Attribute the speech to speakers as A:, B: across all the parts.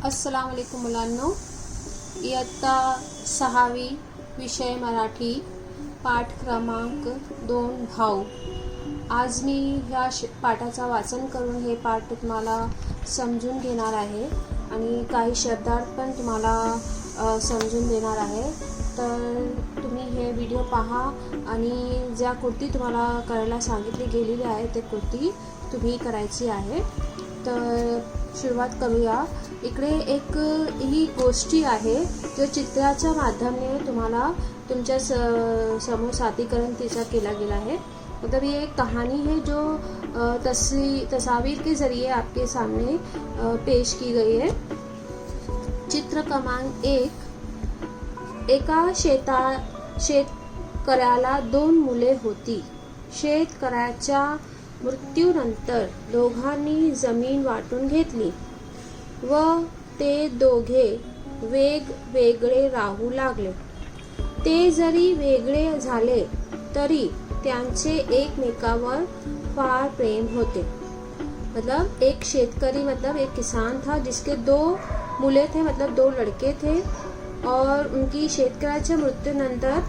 A: अस्सलाम वालेकुम मुलांनो, इयत्ता 6वी विषय मराठी पाठ क्रमांक 2 भाऊ. आज मी ह्या पाठाचा वाचन करून हे पाठ तुम्हाला समजून घेणार आहे आणि काही शब्दार्थ पण तुम्हाला समजून देणार आहे. तर तुम्ही हे व्हिडिओ पहा आणि ज्या कृती तुम्हाला करायला सांगितली गेलेली आहे ते कृती तुम्ही करायची आहे. तर सुरुवात करूया. इकडे एक ही गोष्टी आहे जो चित्राच्या माध्यमाने तुम्हाला तुमच्या समोर सादरीकरण तिचा केला गेला है. मतलब ये एक कहानी है जो तस्वीर के जरिए आपके सामने पेश की गई है. चित्र क्रमांक 1. एका शेतकऱ्याला 2 मुले होती. शेतकऱ्याच्या मृत्यूनंतर दोघांनी जमीन वाटून घेतली व ते दोघे वेगवेगळे राहू लागले. ते जरी वेगळे झाले तरी त्यांचे एकमेकावर फार प्रेम होते. मतलब एक शेतकरी मतलब एक किसान था जिसके 2 मुले थे, मतलब 2 लड़के थे और उनकी शेतकऱ्याच्या मृत्यूनंतर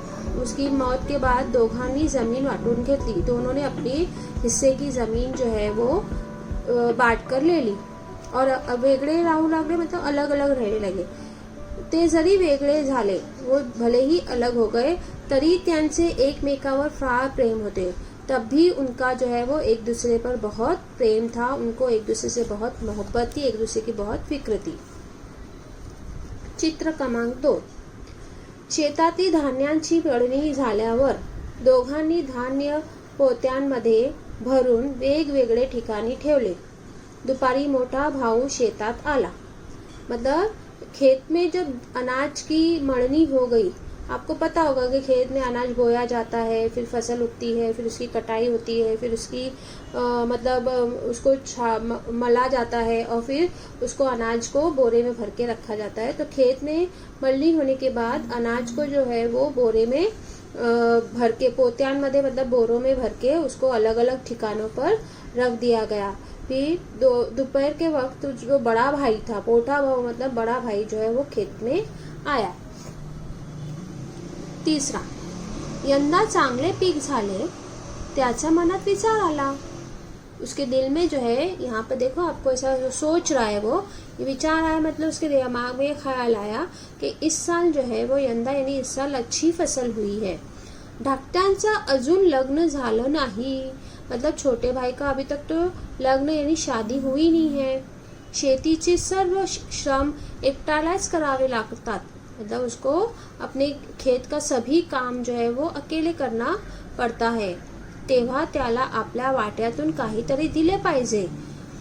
A: उसकी मौत के बाद दोघांनी जमीन वाटून घेतली. दोनों ने अपनी हिस्से की जमीन जो है वो बांट कर ले ली और वेगळे राहू लागले मतलब अलग अलग रहने लगे. ते जरी वेगळे झाले, वो भले ही अलग हो गए तरी त्यांचे एकमेकावर फार प्रेम होते. तब भी उनका जो है वो एक दूसरे पर बहुत प्रेम था. उनको एक दूसरे से बहुत मोहब्बत थी, एक दूसरे की बहुत फिक्र थी. चित्र क्रमांक 2. शेतातील धान्यांची मळणी झाल्यावर दोघांनी धान्य पोत्यांमध्ये भरून वेगवेगळे ठिकाणी ठेवले. दोपहरी मोटा भाऊ शेतात आला. मतलब खेत में जब अनाज की मळणी हो गई, आपको पता होगा कि खेत में अनाज बोया जाता है, फिर फसल उगती है, फिर उसकी कटाई होती है, फिर उसकी मतलब उसको मला जाता है और फिर उसको अनाज को बोरे में भर के रखा जाता है. तो खेत में मळणी होने के बाद अनाज को जो है वो बोरे में भर के पोत्यांमध्ये मतलब बोरों में भर के उसको अलग अलग ठिकानों पर रख दिया गया. फिर दोपहर के वक्त जो बड़ा भाई था, पोटा भाऊ मतलब बड़ा भाई जो है वो खेत में आया. 3. यंदा चांगले पीक झाले. त्याच्या मनात विचार आला. उसके दिल में जो है, यहाँ पे देखो आपको ऐसा जो सोच रहा है वो विचार आया, मतलब उसके दिमाग में ख्याल आया कि इस साल जो है वो यंदा यानी इस साल अच्छी फसल हुई है. धाकट्यांचं अजून लग्न झालं नाही, मतलब छोटे भाई का अभी तक तो लग्न यानी शादी हुई नहीं है. शेतीचे सर्व श्रम एकट्यालाच करावे लागतात, मतलब उसको अपने खेत का सभी काम जो है वो अकेले करना पड़ता है. तेव्हा त्याला आपल्या वाट्यातून काहीतरी दिले पाहिजे.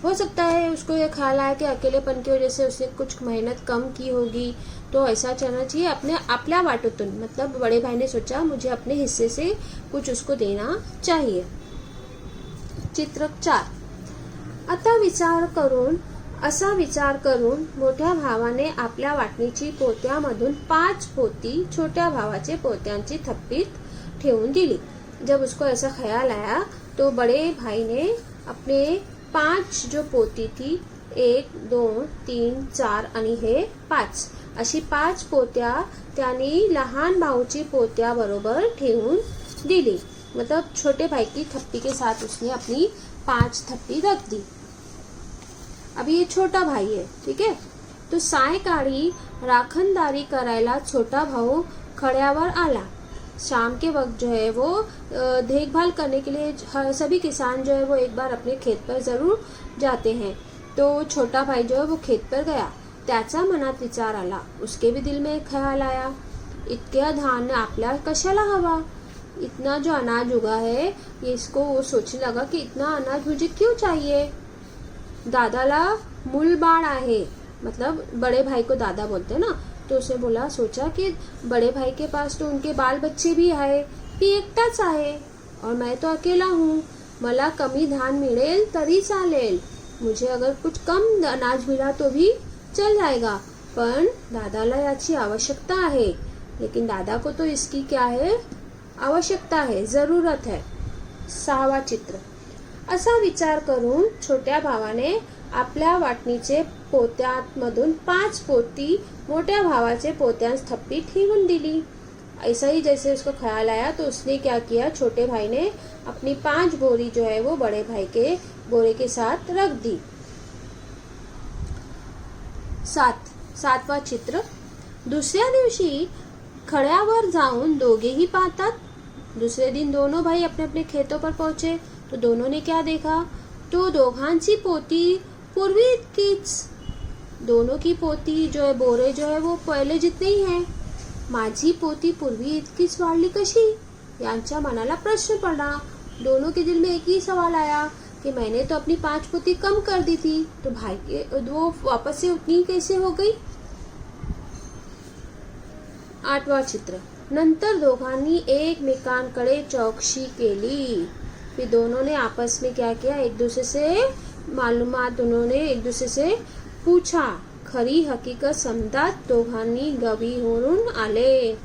A: हो सकता है उसको ये ख्याल आया कि अकेलेपन की वजह से उसने कुछ मेहनत कम की होगी, तो ऐसा चलना चाहिए अपने वाट्यातून. मतलब बड़े भाई ने सोचा मुझे अपने हिस्से से कुछ उसको देना चाहिए. चित्र 4. असा विचार करून मोठ्या भावाने आपल्या वाटणीची पोत्यामधून 5 पोती छोट्या भावाचे पोत्यांची थप्पीत ठेवून दिली. जब उसको ऐसा ख्याल आया तो बड़े भाई ने अपने 5 जो पोती थी 1, 2, 3, 4 आणि हे 5 अशी 5 पोत्या त्यांनी लहान भाऊची पोत्या बरोबर ठेवून दिली. मतलब छोटे भाई की थप्पी के साथ उसने अपनी 5 थप्पी रख दी. अभी ये छोटा भाई है, ठीक है. तो सायंकाळी राखणदारी करायला छोटा भाऊ खड्यावर आला. शाम के वक्त जो है वो देखभाल करने के लिए सभी किसान जो है वो एक बार अपने खेत पर जरूर जाते हैं. तो छोटा भाई जो है वो खेत पर गया. त्याच्या मनात विचार आला. उसके भी दिल में एक ख्याल आया, इतक्या धान्य आपल्या कशाला हवा. इतना जो अनाज उगा है ये इसको वो सोचने लगा कि इतना अनाज मुझे क्यों चाहिए. दादाला मूलबाळ आहे, मतलब बड़े भाई को दादा बोलते ना, तो उसे सोचा कि बड़े भाई के पास तो उनके बाल बच्चे भी आहे, ती एकटाच आहे और मैं तो अकेला हूँ. मला कमी धान मिळेल तरी चालेल, मुझे अगर कुछ कम अनाज मिला तो भी चल जाएगा, पण दादाला याची आवश्यकता आहे. लेकिन दादा को तो इसकी क्या है, आवश्यकता है, जरूरत है. 6वा चित्र. असा विचार करून छोट्या भावाने आपल्या वाटणीचे पोत्यांमधून 5 पोती मोठ्या भावाचे पोत्यांस थप्पी ठेवून दिली। ऐसा ही जैसे उसको ख्याल आया तो उसने क्या किया, छोटे भाई ने अपनी 5 बोरी जो है वो बड़े भाई के बोरे के साथ रख दी। 7वां चित्र। दुसऱ्या दिवशी खड्यावर जाऊन दोघेही पाहतात। दुसरे दिन दोनों भाई अपने अपने खेतों पर पहुंचे तो दोनों ने क्या देखा, तो दोघांची पोती पूर्वी इतकीच। दोनों की पोती जो है, बोरे जो है वो पहिले जितने ही हैं। माझी पोती पूर्वी इतकीच वाढली कशी, यांच्या मनाला प्रश्न पड़ा। दोनों के दिल में एक ही सवाल आया कि मैंने तो अपनी 5 पोती कम कर दी थी, तो भाई के वो वापस से उतनी कैसे हो गई। 8वां चित्र। नंतर दोघांनी एकमेकांकडे चौकशी केली। फिर दोनों ने आपस में क्या किया, एक दूसरे से मालूमात, उन्होंने एक दूसरे से पूछा। खरी हकीकत समजत दोघांनी गभीरून आले।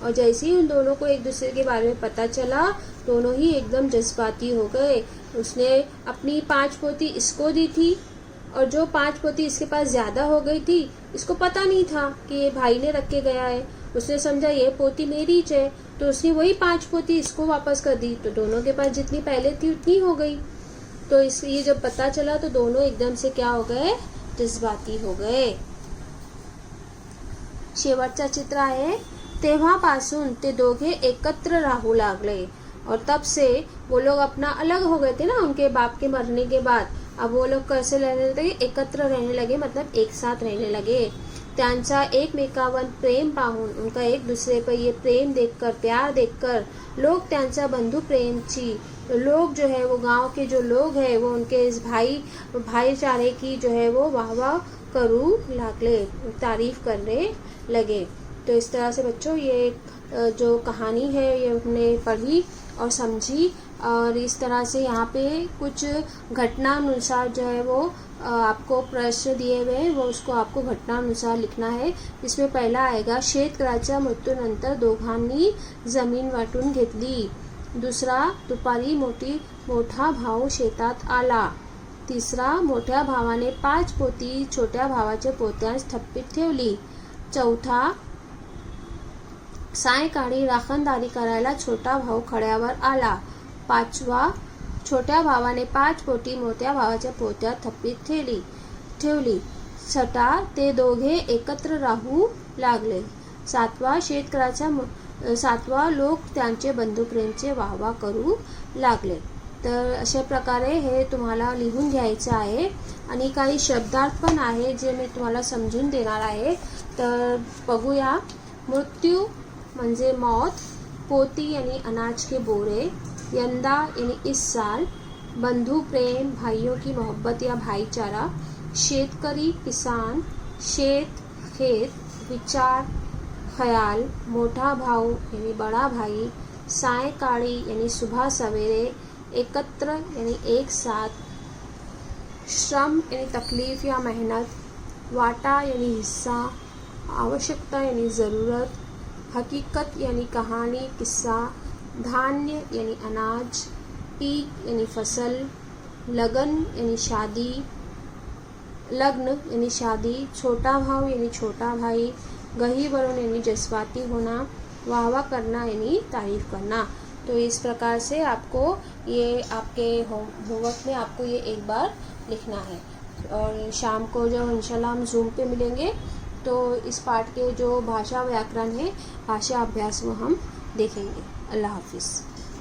A: और जैसे ही उन दोनों को एक दूसरे के बारे में पता चला, दोनों ही एकदम जज्बाती हो गए। उसने अपनी 5 पोती इसको दी थी और जो 5 पोती इसके पास ज्यादा हो गई थी, इसको पता नहीं था कि ये भाई ने रख के गया है। उसने समझा ये पोती मेरी है, तो उसने वही 5 पोती इसको वापस कर दी, तो दोनों के पास जितनी पहले थी उतनी हो गई। तो ये जब पता चला तो दोनों एकदम से क्या हो गए, जज्बाती हो गए। शेवटचा चित्र आहे। तेव्हापासून ते दोघे एकत्र राहू लागले और तब से वो लोग अपना अलग हो गए थे ना उनके बाप के मरने के बाद। अब वो लोग कैसे रहने लगे, एकत्र रहने लगे, मतलब एक साथ रहने लगे। त्यांचा एकमेकावर प्रेम पाहून, उनका एक दूसरे पर ये प्रेम देखकर, प्यार देखकर लोग त्यांचा बंधु प्रेमची, लोग जो है वो गांव के जो लोग हैं वो उनके इस भाईचारे की जो है वो वाह करू लागले, तारीफ करने लगे। तो इस तरह से बच्चों ये जो कहानी है ये हमने पढ़ी और समझी, और इस तरह से यहाँ पे कुछ घटनानुसार जो है वो आपको प्रश्न दिए हुए हैं, वो उसको आपको घटनानुसार लिखना है। इसमें पहला आएगा, शेतकऱ्याच्या मृत्यूनंतर दोघांनी जमीन वाटून घेतली। दूसरा, दुपारी मोठा भाऊ शेतात आला। तिसरा, मोठ्या भावाने 5 पोती छोट्या भावाच्या पोत्यांस थप्पीत ठेवली। चौथा, सायंकाळी राखणदारी करायला छोटा भाऊ खड्यावर आला। 5वा, छोट्या भावाने 5 पोती मोठ्या भावाच्या पोत्यात थप्पीत ठेवली। 6, ते दोघे एकत्र राहू लागले। 7वा, लोक त्यांचे बंधुप्रेमचे वाहवा करू लागले। तर अशा प्रकारे हे तुम्हाला लिहून घ्यायचं आहे आणि काही शब्दार्थ पण आहे जे मी तुम्हाला समजून देणार आहे। तर बघूया। मृत्यू म्हणजे मौत, पोती यानी अनाज के बोरे, यंदा यानी इस साल, बंधु प्रेम भाइयों की मोहब्बत या भाईचारा, शेतकरी किसान, शेत खेत, विचार ख्याल, मोठा भाऊ यानी बड़ा भाई, सायंकाळी यानी सुबह सवेरे, एकत्र यानी एक साथ, श्रम यानी तकलीफ या मेहनत, वाटा यानी हिस्सा, आवश्यकता यानी ज़रूरत, हकीकत यानी कहानी किस्सा, धान्य यानी अनाज, पीक यानी फसल, लगन यानी शादी, छोटा भाव यानी छोटा भाई, गहीवरून यानी जज्बाती होना, वाहवा करना यानी तारीफ करना। तो इस प्रकार से आपको ये आपके होमवर्क में आपको ये एक बार लिखना है, और शाम को जब इंशाल्लाह हम जूम पे मिलेंगे तो इस पाठ के जो भाषा व्याकरण है, भाषा अभ्यास वो हम देखेंगे। अल्लाह हाफिज़।